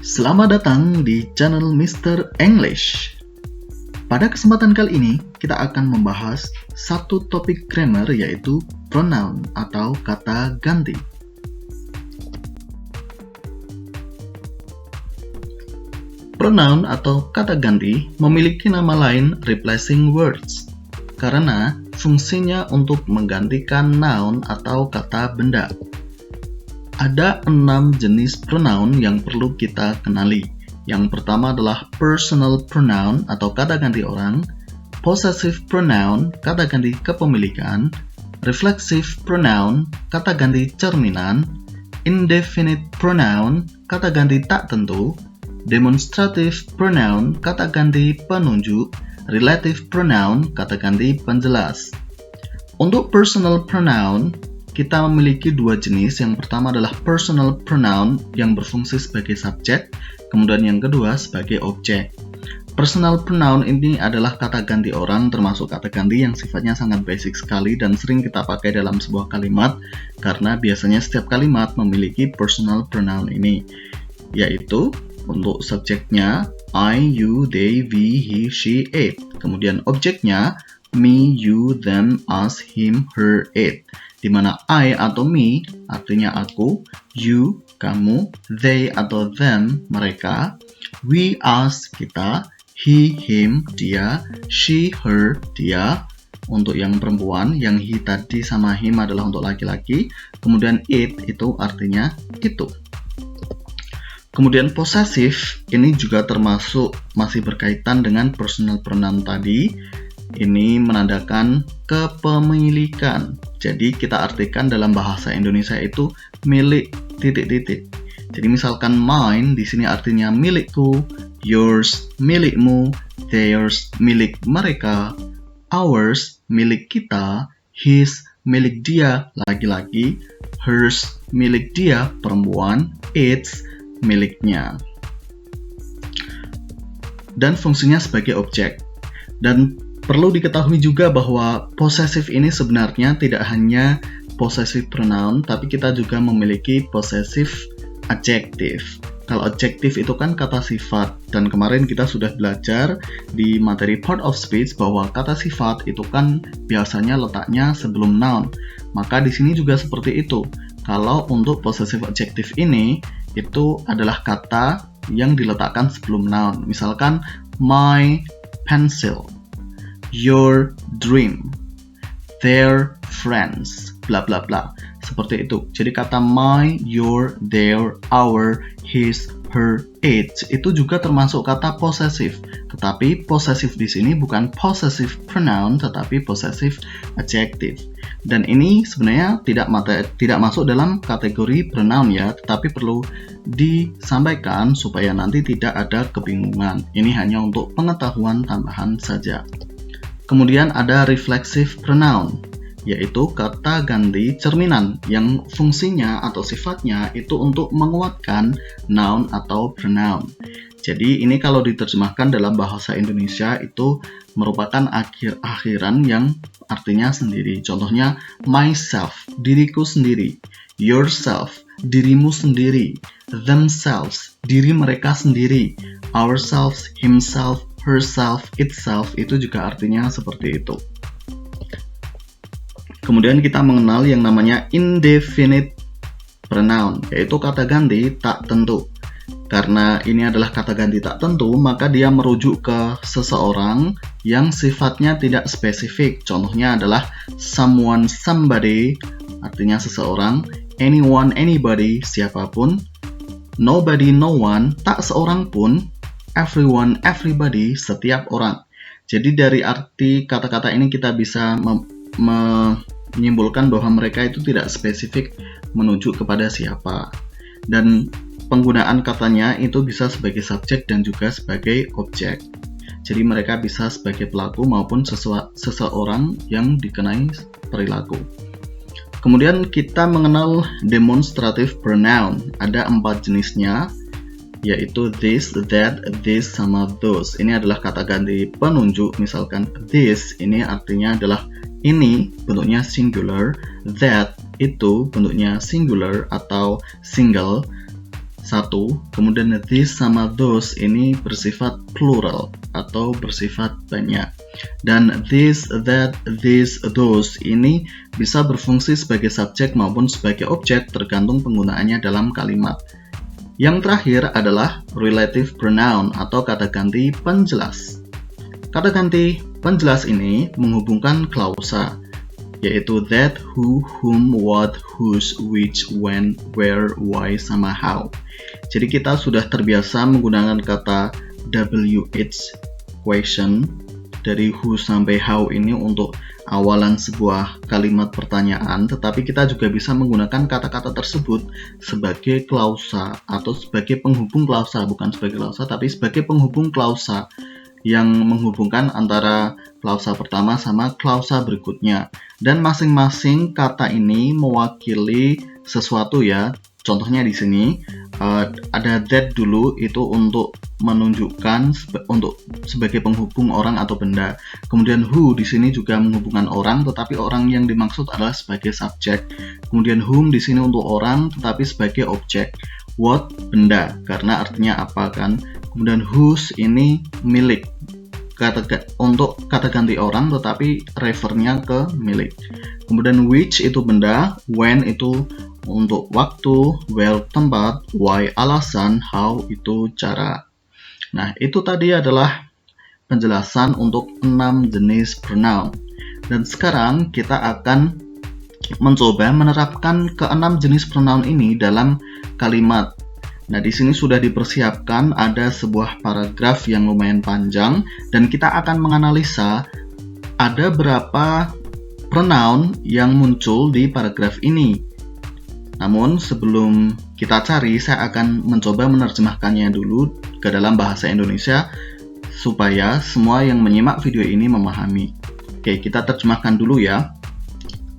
Selamat datang di channel Mr. English. Pada kesempatan kali ini, kita akan membahas satu topik grammar yaitu pronoun atau kata ganti. Pronoun atau kata ganti memiliki nama lain replacing words karena fungsinya untuk menggantikan noun atau kata benda. Ada 6 jenis pronoun yang perlu kita kenali. Yang pertama adalah personal pronoun atau kata ganti orang, possessive pronoun, kata ganti kepemilikan, reflexive pronoun, kata ganti cerminan, indefinite pronoun, kata ganti tak tentu, demonstrative pronoun, kata ganti penunjuk, relative pronoun, kata ganti penjelas. Untuk personal pronoun, kita memiliki dua jenis. Yang pertama adalah personal pronoun yang berfungsi sebagai subjek, kemudian yang kedua sebagai objek. Personal pronoun ini adalah kata ganti orang, termasuk kata ganti yang sifatnya sangat basic sekali dan sering kita pakai dalam sebuah kalimat karena biasanya setiap kalimat memiliki personal pronoun ini, yaitu untuk subjeknya I, you, they, we, he, she, it. Kemudian objeknya me, you, them, us, him, her, it. Di mana I atau me artinya aku, you, kamu, they atau them, mereka, we, us, kita, he, him, dia, she, her, dia, untuk yang perempuan, yang he tadi sama him adalah untuk laki-laki, kemudian it itu artinya itu. Kemudian possessive ini juga termasuk masih berkaitan dengan personal pronoun tadi. Ini menandakan kepemilikan. Jadi kita artikan dalam bahasa Indonesia itu milik titik-titik. Jadi misalkan mine di sini artinya milikku, yours milikmu, theirs milik mereka, ours milik kita, his milik dia laki-laki, hers milik dia perempuan, its miliknya. Dan fungsinya sebagai objek. Dan perlu diketahui juga bahwa possessive ini sebenarnya tidak hanya possessive pronoun, tapi kita juga memiliki possessive adjective. Kalau adjective itu kan kata sifat, dan kemarin kita sudah belajar di materi part of speech bahwa kata sifat itu kan biasanya letaknya sebelum noun. Maka di sini juga seperti itu. Kalau untuk possessive adjective ini, itu adalah kata yang diletakkan sebelum noun. Misalkan my pencil, your dream, their friends, bla bla bla. Seperti itu. Jadi kata my, your, their, our, his, her, its itu juga termasuk kata possessive. Tetapi possessive di sini bukan possessive pronoun tetapi possessive adjective. Dan ini sebenarnya tidak masuk dalam kategori pronoun ya, tetapi perlu disampaikan supaya nanti tidak ada kebingungan. Ini hanya untuk pengetahuan tambahan saja. Kemudian ada reflexive pronoun, yaitu kata ganti cerminan yang fungsinya atau sifatnya itu untuk menguatkan noun atau pronoun. Jadi ini kalau diterjemahkan dalam bahasa Indonesia itu merupakan akhir-akhiran yang artinya sendiri. Contohnya myself, diriku sendiri, yourself, dirimu sendiri, themselves, diri mereka sendiri, ourselves, himself, herself, itself, itu juga artinya seperti itu. Kemudian kita mengenal yang namanya indefinite pronoun, yaitu kata ganti tak tentu. Karena ini adalah kata ganti tak tentu, maka dia merujuk ke seseorang yang sifatnya tidak spesifik. Contohnya adalah someone, somebody, artinya seseorang, anyone, anybody, siapapun, nobody, no one, tak seorang pun, everyone, everybody, setiap orang. Jadi dari arti kata-kata ini kita bisa menyimpulkan bahwa mereka itu tidak spesifik menuju kepada siapa. Dan penggunaan katanya itu bisa sebagai subjek dan juga sebagai objek. Jadi mereka bisa sebagai pelaku maupun seseorang yang dikenai perilaku. Kemudian kita mengenal demonstrative pronoun. Ada 4 jenisnya, yaitu this, that, this, sama those. Ini adalah kata ganti penunjuk. Misalkan this, ini artinya adalah ini, bentuknya singular. That, itu bentuknya singular atau single. satu, kemudian this sama those ini bersifat plural atau bersifat banyak. Dan this, that, this, those ini bisa berfungsi sebagai subjek maupun sebagai objek tergantung penggunaannya dalam kalimat. Yang terakhir adalah relative pronoun atau kata ganti penjelas. Kata ganti penjelas ini menghubungkan klausa, yaitu that, who, whom, what, whose, which, when, where, why, sama how. Jadi kita sudah terbiasa menggunakan kata WH question dari who sampai how ini untuk awalan sebuah kalimat pertanyaan, tetapi kita juga bisa menggunakan kata-kata tersebut sebagai klausa atau sebagai penghubung klausa, bukan sebagai klausa tapi sebagai penghubung klausa yang menghubungkan antara klausa pertama sama klausa berikutnya. Dan masing-masing kata ini mewakili sesuatu ya. Contohnya di sini ada that dulu, itu untuk menunjukkan untuk sebagai penghubung orang atau benda. Kemudian who di sini juga menghubungkan orang, tetapi orang yang dimaksud adalah sebagai subjek. Kemudian whom di sini untuk orang, tetapi sebagai objek. What, benda, karena artinya apa kan. Kemudian whose ini milik, untuk kata ganti orang tetapi refernya ke milik. Kemudian which itu benda, when itu untuk waktu, where tempat, why alasan, how itu cara. Nah, itu tadi adalah penjelasan untuk 6 jenis pronoun. Dan sekarang kita akan mencoba menerapkan ke-6 jenis pronoun ini dalam kalimat. Nah, di sini sudah dipersiapkan ada sebuah paragraf yang lumayan panjang dan kita akan menganalisa ada berapa pronoun yang muncul di paragraf ini. Namun, sebelum kita cari, saya akan mencoba menerjemahkannya dulu ke dalam bahasa Indonesia supaya semua yang menyimak video ini memahami. Oke, kita terjemahkan dulu ya.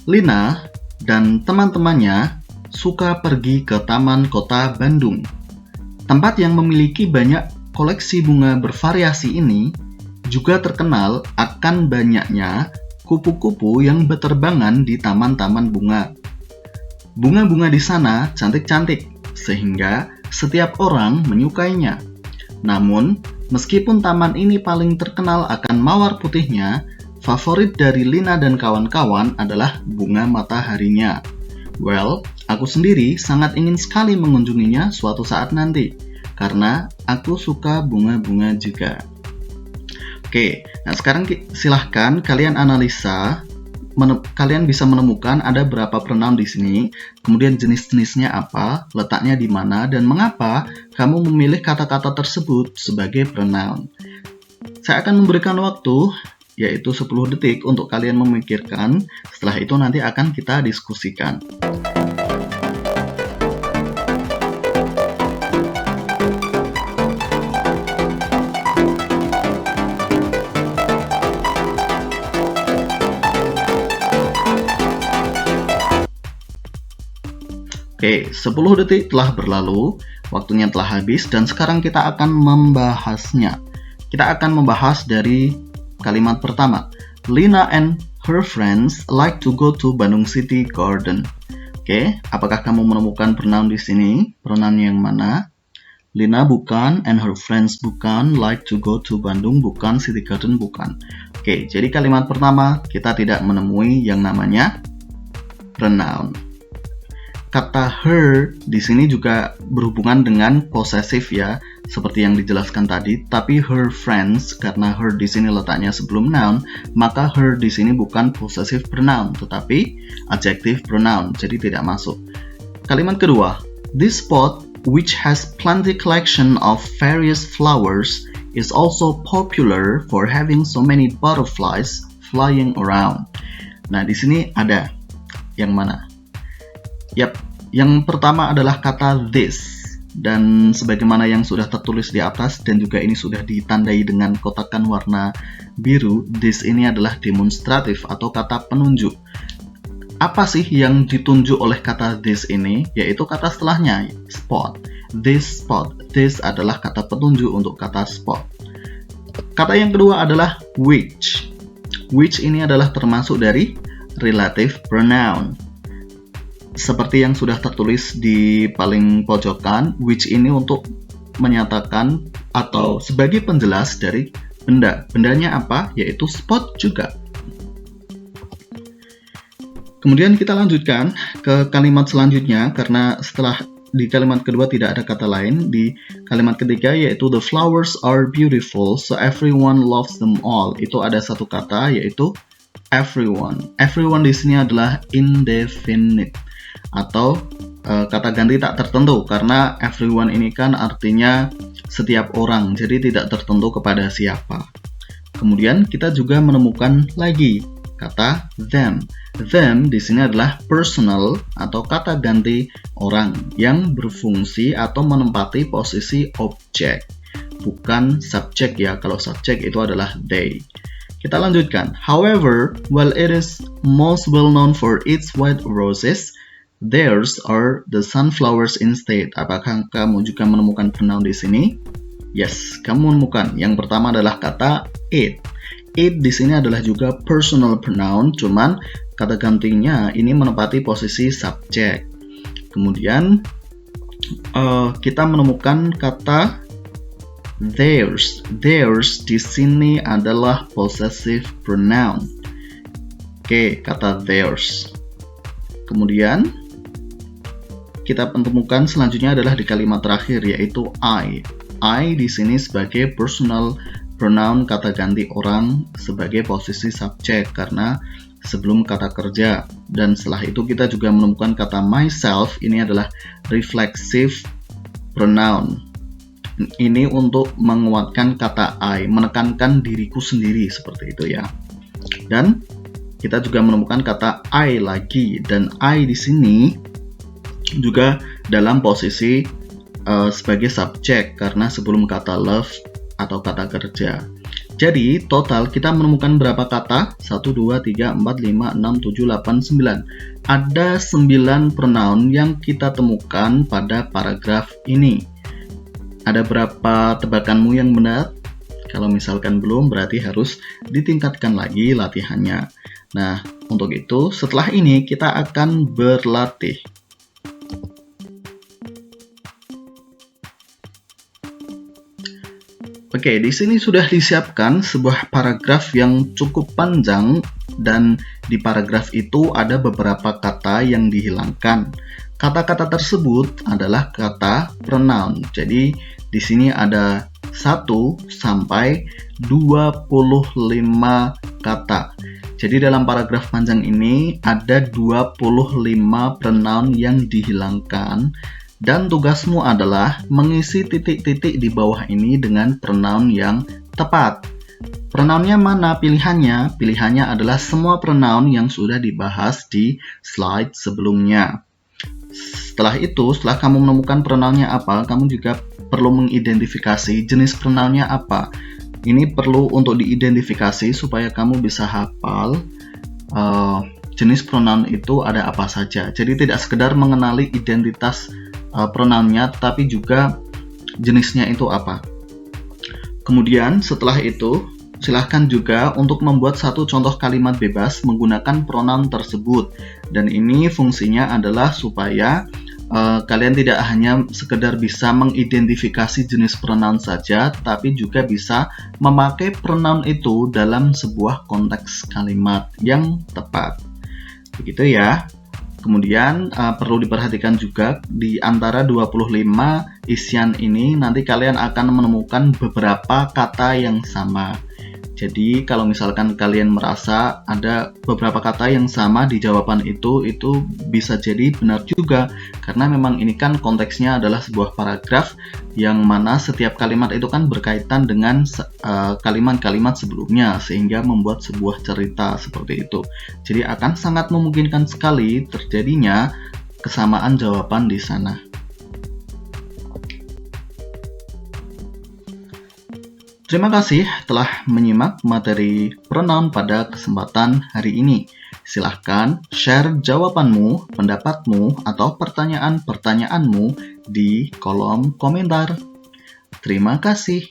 Lina dan teman-temannya suka pergi ke Taman Kota Bandung. Tempat yang memiliki banyak koleksi bunga bervariasi ini juga terkenal akan banyaknya kupu-kupu yang berterbangan di taman-taman bunga. Bunga-bunga di sana cantik-cantik, sehingga setiap orang menyukainya. Namun, meskipun taman ini paling terkenal akan mawar putihnya, favorit dari Lina dan kawan-kawan adalah bunga mataharinya. Well, aku sendiri sangat ingin sekali mengunjunginya suatu saat nanti, karena aku suka bunga-bunga juga. Oke, nah sekarang silahkan kalian analisa, kalian bisa menemukan ada berapa pronoun di sini, kemudian jenis-jenisnya apa, letaknya di mana, dan mengapa kamu memilih kata-kata tersebut sebagai pronoun. Saya akan memberikan waktu, yaitu 10 detik untuk kalian memikirkan. Setelah itu nanti akan kita diskusikan. Oke, 10 detik telah berlalu, waktunya telah habis, dan sekarang kita akan membahasnya. Kita akan membahas dari kalimat pertama. Lina and her friends like to go to Bandung City Garden. Oke, apakah kamu menemukan pronoun di sini? Pronoun yang mana? Lina bukan, and her friends bukan, like to go to Bandung bukan, City Garden bukan. Oke, jadi kalimat pertama kita tidak menemui yang namanya pronoun. Kata her di sini juga berhubungan dengan possessive ya, seperti yang dijelaskan tadi. Tapi her friends, karena her di sini letaknya sebelum noun, maka her di sini bukan possessive pronoun, tetapi adjective pronoun, jadi tidak masuk. Kalimat kedua, this spot, which has plenty collection of various flowers, is also popular for having so many butterflies flying around. Nah, di sini ada yang mana? Yap, yang pertama adalah kata this, dan sebagaimana yang sudah tertulis di atas dan juga ini sudah ditandai dengan kotakan warna biru, this ini adalah demonstratif atau kata penunjuk. Apa sih yang ditunjuk oleh kata this ini? Yaitu kata setelahnya, spot. This spot, this adalah kata petunjuk untuk kata spot. Kata yang kedua adalah which. Which ini adalah termasuk dari relative pronoun. seperti yang sudah tertulis di paling pojokan, which ini untuk menyatakan atau sebagai penjelas dari benda. Bendanya apa? Yaitu spot juga. Kemudian kita lanjutkan ke kalimat selanjutnya, karena setelah di kalimat kedua tidak ada kata lain. Di kalimat ketiga yaitu the flowers are beautiful, so everyone loves them all. Itu ada satu kata yaitu everyone. Everyone di sini adalah indefinite atau kata ganti tak tertentu, karena everyone ini kan artinya setiap orang, jadi tidak tertentu kepada siapa. Kemudian kita juga menemukan lagi kata them. Them di sini adalah personal atau kata ganti orang yang berfungsi atau menempati posisi objek, bukan subjek ya. Kalau subjek itu adalah they. Kita lanjutkan. However, while it is most well known for its white roses, theirs are the sunflowers instead. Apakah kamu juga menemukan pronoun di sini? Yes, kamu menemukan. Yang pertama adalah kata it. It di sini adalah juga personal pronoun, cuman kata gantinya ini menempati posisi subjek. Kemudian kita menemukan kata theirs. Theirs di sini adalah possessive pronoun. Oke, kata theirs. Kemudian kita menemukan selanjutnya adalah di kalimat terakhir yaitu I. I di sini sebagai personal pronoun, kata ganti orang sebagai posisi subjek karena sebelum kata kerja. Dan setelah itu kita juga menemukan kata myself, ini adalah reflexive pronoun. Ini untuk menguatkan kata I, menekankan diriku sendiri, seperti itu ya. Dan kita juga menemukan kata I lagi, dan I di sini juga dalam posisi sebagai subjek karena sebelum kata love atau kata kerja. Jadi total kita menemukan berapa kata? 1, 2, 3, 4, 5, 6, 7, 8, 9. Ada 9 pronoun yang kita temukan pada paragraf ini. Ada berapa tebakanmu yang benar? Kalau misalkan belum, berarti harus ditingkatkan lagi latihannya. Nah, untuk itu setelah ini kita akan berlatih. Oke, di sini sudah disiapkan sebuah paragraf yang cukup panjang, dan di paragraf itu ada beberapa kata yang dihilangkan. Kata-kata tersebut adalah kata pronoun. Jadi di sini ada 1 sampai 25 kata. Jadi dalam paragraf panjang ini ada 25 pronoun yang dihilangkan. Dan tugasmu adalah mengisi titik-titik di bawah ini dengan pronoun yang tepat. Pronounnya mana pilihannya? Pilihannya adalah semua pronoun yang sudah dibahas di slide sebelumnya. Setelah itu, setelah kamu menemukan pronounnya apa, kamu juga perlu mengidentifikasi jenis pronounnya apa. Ini perlu untuk diidentifikasi supaya kamu bisa hafal jenis pronoun itu ada apa saja. Jadi tidak sekedar mengenali identitas pronounnya, tapi juga jenisnya itu apa. Kemudian setelah itu silahkan juga untuk membuat satu contoh kalimat bebas menggunakan pronoun tersebut, dan ini fungsinya adalah supaya kalian tidak hanya sekedar bisa mengidentifikasi jenis pronoun saja, tapi juga bisa memakai pronoun itu dalam sebuah konteks kalimat yang tepat. Begitu ya. Kemudian perlu diperhatikan juga di antara 25 isian ini nanti kalian akan menemukan beberapa kata yang sama. Jadi kalau misalkan kalian merasa ada beberapa kata yang sama di jawaban itu bisa jadi benar juga, karena memang ini kan konteksnya adalah sebuah paragraf yang mana setiap kalimat itu kan berkaitan dengan kalimat-kalimat sebelumnya, sehingga membuat sebuah cerita seperti itu. Jadi akan sangat memungkinkan sekali terjadinya kesamaan jawaban di sana. Terima kasih telah menyimak materi pronoun pada kesempatan hari ini. Silahkan share jawabanmu, pendapatmu, atau pertanyaan-pertanyaanmu di kolom komentar. Terima kasih.